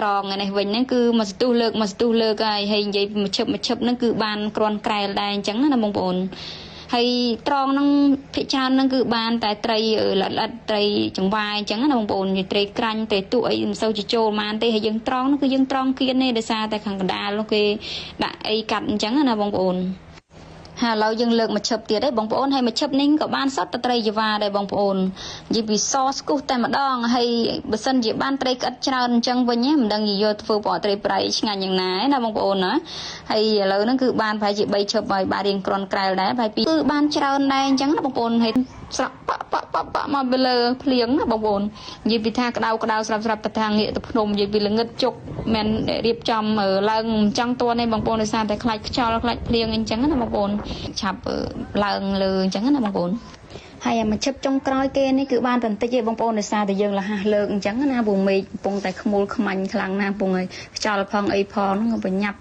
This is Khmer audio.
ត្រង់nàyវិញហ្នឹងគឺមកស្ទុះលើកហើយនិយាយមកឈឹបហ្នឹងគឺបានគ្រាន់ក្រែលដែរអញ្ចឹងណាបងប្អូនហើយត្រង់ហ្នឹងភិកច្រើនហ្នឹងគឺបានតែត្រីល្អិតត្រីចង្វាយអញ្ចឹងណាបងប្អូននិយាយត្រីក្រាញ់ត្រីទូអីមិនសូវចូលបានទេហើយយើងត្រង់ហ្នឹងគឺយើងត្រង់គៀនទេដោយសារតែខាងកណ្ដាលនោះគេដាក់អីកាត់អញ្ចឹងណាបងប្អូនហើយឥឡូវយើងលើកមកឈឹបទៀតឯងបងប្អូនហើយមកឈឹបនេះក៏បានសតត្រីយវ៉ាដែរបងប្អូននិយាយពីសស្គូសតែម្ដងហើយបើសិនជាបានត្រីក្អិតច្រើនអញ្ចឹងវិញមិនដឹងយកធ្វើពណ៌ត្រីប្រៃឆ្ងាញ់យ៉ាងណាណាបងប្អូនណាហើយឥឡូវហ្នឹងគឺបានប្រហែលជា3ឈឹបហើយបានរៀងក្រាន់ក្រែលដែរហើយពីគឺបានច្រើនដែរអញ្ចឹងណាបងប្អូនហើយស្រាប់ប៉មកពីលើភ្លៀងណាបងប្អូននិយាយពីថាក្តៅស្រាប់ទៅថាងាកទៅភ្នំនិយាយពីល្ងឹតជុកមិនរៀបចំឡើងមិនចង់តួនេះបងប្អូនដោយសារតែខ្លាចខ្យល់ខ្លាចភ្លៀងអញ្ចឹងណាបងប្អូនឆាប់ឡើងលើអញ្ចឹងណាបងប្អូនហើយមកឈឹបចុងក្រោយគេនេះគឺបានបន្តិចទេបងប្អូនដោយសារតែយើងលះលើកអញ្ចឹងណាព្រោះមេឃកំពុងតែខ្មុលខ្មាញ់ខ្លាំងណាស់កំពុងឲ្យខ្យល់ផងអីផងហ្នឹងក៏បញ្ញាប់